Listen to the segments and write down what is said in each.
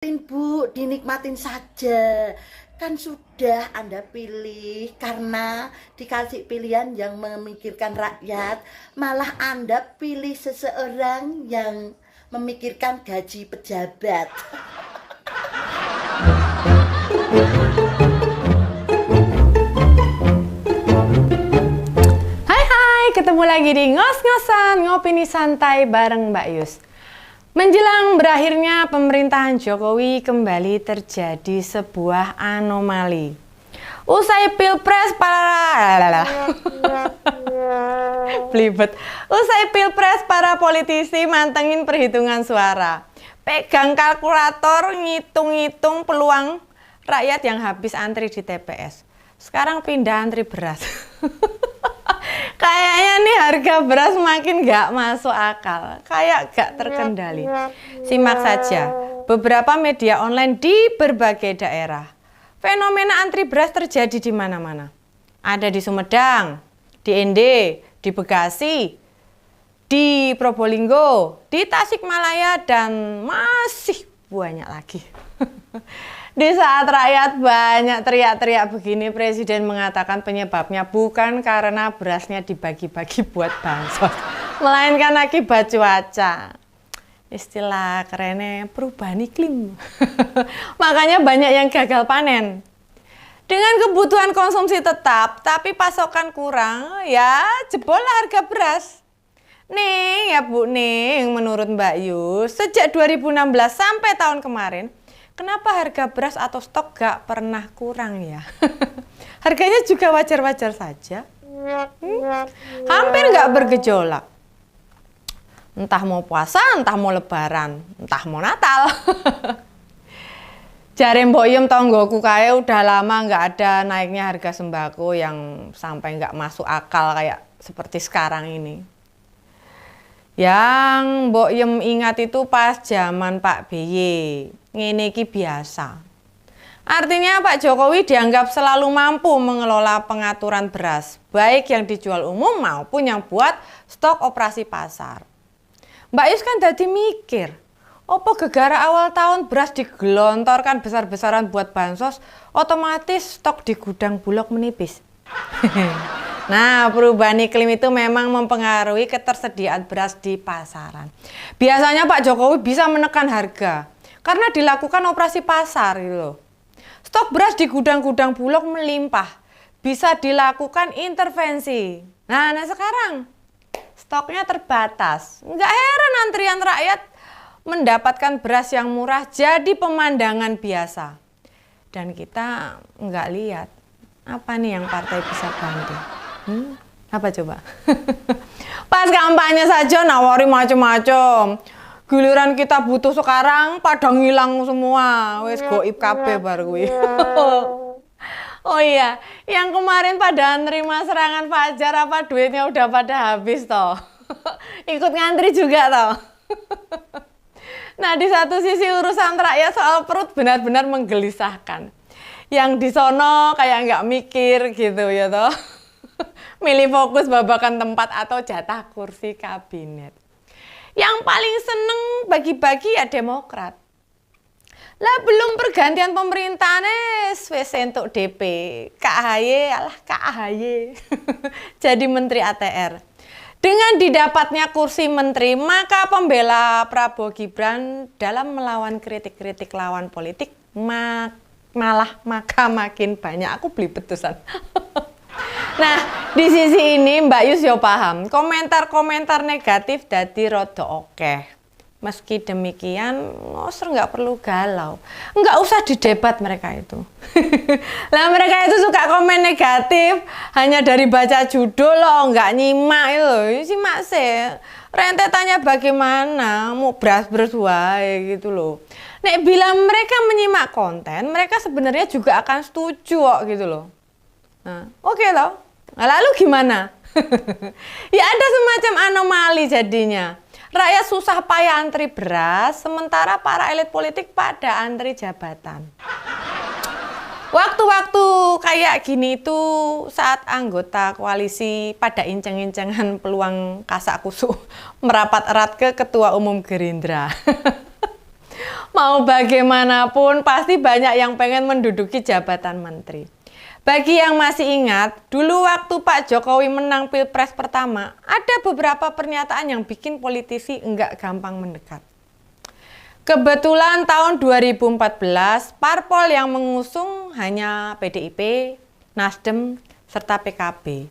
Bu, dinikmatin saja. Kan sudah Anda pilih karena dikasih pilihan yang memikirkan rakyat, malah Anda pilih seseorang yang memikirkan gaji pejabat. Hai, ketemu lagi di Ngos-Ngosan, ngopini santai bareng Mbak Yus. Menjelang berakhirnya pemerintahan Jokowi kembali terjadi sebuah anomali. Usai Pilpres para politisi mantengin perhitungan suara. Pegang kalkulator ngitung-ngitung peluang rakyat yang habis antri di TPS. Sekarang pindah antri beras. Kayaknya nih harga beras makin gak masuk akal, kayak gak terkendali. Simak saja beberapa media online di berbagai daerah. Fenomena antri beras terjadi di mana-mana. Ada di Sumedang, di ND, di Bekasi, di Probolinggo, di Tasikmalaya, dan masih banyak lagi. Di saat rakyat banyak teriak-teriak begini, Presiden mengatakan penyebabnya bukan karena berasnya dibagi-bagi buat bansos, melainkan akibat cuaca. Istilah kerennya perubahan iklim. Makanya banyak yang gagal panen. Dengan kebutuhan konsumsi tetap, tapi pasokan kurang, ya jebollah harga beras. Nih ya Bu, nih menurut Mbak Yus, sejak 2016 sampai tahun kemarin, kenapa harga beras atau stok gak pernah kurang ya? Harganya juga wajar-wajar saja. Hampir gak bergejolak. Entah mau puasa, entah mau lebaran, entah mau Natal. Jare Mbok Yum tonggoku kae udah lama gak ada naiknya harga sembako yang sampai gak masuk akal kayak seperti sekarang ini. Yang Mbok Yum ingat itu pas zaman Pak BY. Ngene iki biasa. Artinya Pak Jokowi dianggap selalu mampu mengelola pengaturan beras, baik yang dijual umum maupun yang buat stok operasi pasar. Mbak Yus kan dadi mikir, opo gegara awal tahun beras digelontorkan besar-besaran buat bansos, otomatis stok di gudang Bulog menipis. Nah, perubahan iklim itu memang mempengaruhi ketersediaan beras di pasaran. Biasanya Pak Jokowi bisa menekan harga karena dilakukan operasi pasar gitu loh. Stok beras di gudang-gudang Bulog melimpah, bisa dilakukan intervensi. Nah sekarang stoknya terbatas. Nggak heran antrian rakyat mendapatkan beras yang murah jadi pemandangan biasa. Dan kita nggak lihat apa nih yang partai bisa bantu. Apa coba? Pas kampanye saja nawari macam-macam. Giliran kita butuh sekarang pada ngilang semua. Wes goib kabeh bar kuwi. Oh iya, yang kemarin pada nerima serangan Fajar apa duitnya udah pada habis toh. Ikut ngantri juga toh. Nah, di satu sisi urusan rakyat soal perut benar-benar menggelisahkan. Yang di sono kayak nggak mikir gitu ya toh. Milih fokus babakan tempat atau jatah kursi kabinet. Yang paling seneng bagi-bagi ya Demokrat. Lah belum pergantian pemerintahan wes entuk DP. Kak AHY, alah Kak AHY. Jadi Menteri ATR. Dengan didapatnya kursi menteri, maka pembela Prabowo Gibran dalam melawan kritik-kritik lawan politik maka makin banyak. Aku beli petusan. Nah, di sisi ini Mbak Yus yo paham, komentar-komentar negatif dadi rada akeh. Meski demikian, ngoser nggak perlu galau. Nggak usah didebat mereka itu. Lah mereka itu suka komen negatif, hanya dari baca judul loh, nggak nyimak itu. Simak sih, rentetannya bagaimana, mau beras-beras wae gitu loh. Nek bila mereka menyimak konten, mereka sebenarnya juga akan setuju kok gitu loh. Nah, oke loh. Nah, lalu gimana? Ya ada semacam anomali jadinya. Rakyat susah payah antri beras, sementara para elit politik pada antri jabatan. Waktu-waktu kayak gini tuh saat anggota koalisi pada inceng-incengan peluang kasak kusuk merapat erat ke Ketua Umum Gerindra. Mau bagaimanapun pasti banyak yang pengen menduduki jabatan menteri. Bagi yang masih ingat, dulu waktu Pak Jokowi menang Pilpres pertama, ada beberapa pernyataan yang bikin politisi enggak gampang mendekat. Kebetulan tahun 2014, parpol yang mengusung hanya PDIP, Nasdem, serta PKB.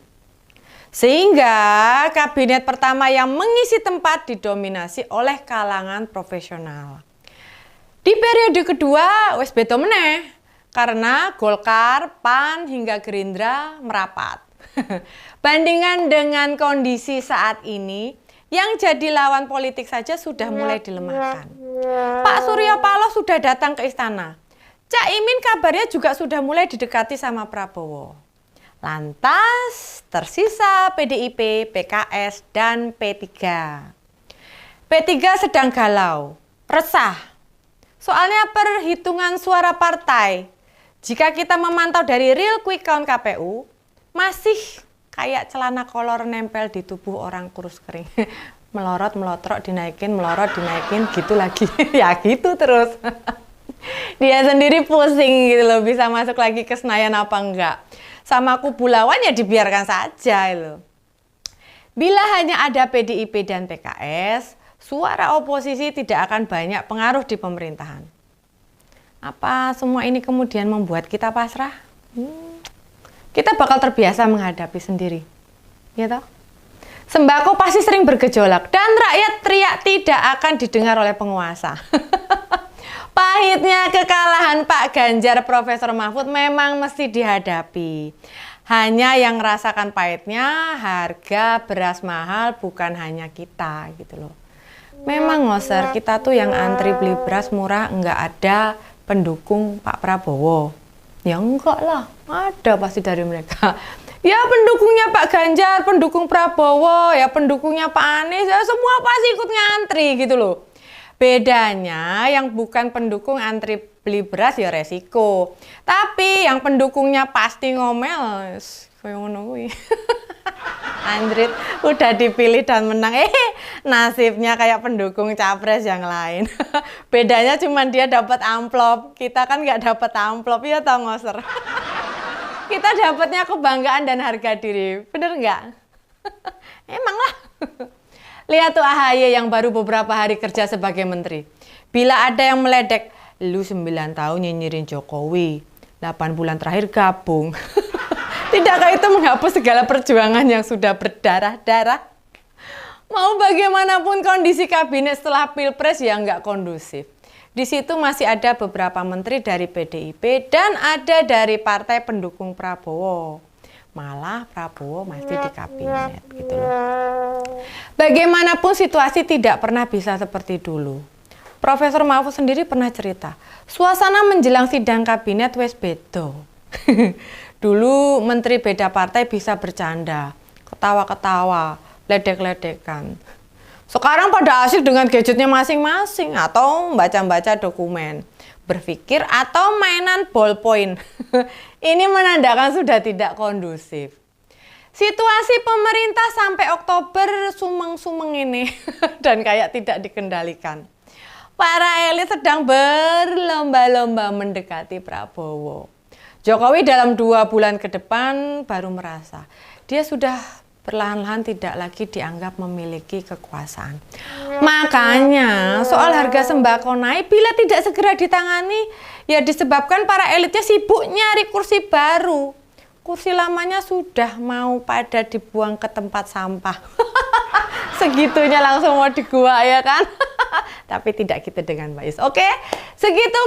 Sehingga kabinet pertama yang mengisi tempat didominasi oleh kalangan profesional. Di periode kedua, wes beda meneh, karena Golkar, PAN, hingga Gerindra merapat. Bandingan dengan kondisi saat ini, yang jadi lawan politik saja sudah mulai dilemahkan. Pak Surya Paloh sudah datang ke istana. Cak Imin kabarnya juga sudah mulai didekati sama Prabowo. Lantas tersisa PDIP, PKS, dan P3. P3 sedang galau, resah. Soalnya perhitungan suara partai, jika kita memantau dari real quick count KPU, masih kayak celana kolor nempel di tubuh orang kurus kering. Melorot, melotrok, dinaikin, melorot, dinaikin, gitu lagi. Ya gitu terus. Dia sendiri pusing gitu loh, bisa masuk lagi ke Senayan apa enggak. Sama kubu lawan ya dibiarkan saja loh. Bila hanya ada PDIP dan PKS, suara oposisi tidak akan banyak pengaruh di pemerintahan. Apa semua ini kemudian membuat kita pasrah? Kita bakal terbiasa menghadapi sendiri. Ya toh? Sembako pasti sering bergejolak dan rakyat teriak tidak akan didengar oleh penguasa. Pahitnya kekalahan Pak Ganjar Profesor Mahfud memang mesti dihadapi. Hanya yang merasakan pahitnya harga beras mahal bukan hanya kita gitu loh. Memang ngoser, kita tuh yang antri beli beras murah enggak ada pendukung Pak Prabowo. Ya enggak lah, ada pasti dari mereka. Ya pendukungnya Pak Ganjar, pendukung Prabowo, ya pendukungnya Pak Anies, ya semua pasti ikut ngantri gitu loh. Bedanya yang bukan pendukung antri beli beras ya resiko. Tapi yang pendukungnya pasti ngomel, kayak ngono kuwi. Andrit udah dipilih dan menang, nasibnya kayak pendukung capres yang lain. Bedanya cuma dia dapat amplop, kita kan nggak dapat amplop, ya tau ngoser. Kita dapatnya kebanggaan dan harga diri, bener nggak? Emang lah. Lihat tuh AHY yang baru beberapa hari kerja sebagai menteri. Bila ada yang meledek, lu 9 tahun nyinyirin Jokowi, 8 bulan terakhir gabung. Tidakkah itu menghapus segala perjuangan yang sudah berdarah-darah? Mau bagaimanapun kondisi kabinet setelah Pilpres ya nggak kondusif. Di situ masih ada beberapa menteri dari PDIP dan ada dari partai pendukung Prabowo. Malah Prabowo masih di kabinet gitu loh. Bagaimanapun situasi tidak pernah bisa seperti dulu. Profesor Mahfud sendiri pernah cerita, suasana menjelang sidang kabinet wes bedo. Dulu menteri beda partai bisa bercanda, ketawa-ketawa, ledek-ledekan. Sekarang pada asik dengan gadgetnya masing-masing atau baca-baca dokumen, berpikir atau mainan ballpoint. Ini menandakan sudah tidak kondusif. Situasi pemerintah sampai Oktober sumeng-sumeng ini dan kayak tidak dikendalikan. Para elit sedang berlomba-lomba mendekati Prabowo. Jokowi dalam 2 bulan ke depan baru merasa dia sudah perlahan-lahan tidak lagi dianggap memiliki kekuasaan. Makanya soal harga sembako naik bila tidak segera ditangani ya disebabkan para elitnya sibuk nyari kursi baru. Kursi lamanya sudah mau pada dibuang ke tempat sampah. Segitunya langsung mau di gua ya kan. Tapi tidak gitu dengan Mbak Yus. Oke, segitu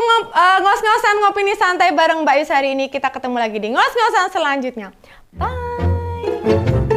ngos-ngosan ngopini santai bareng Mbak Yus hari ini. Kita ketemu lagi di ngos-ngosan selanjutnya. Bye.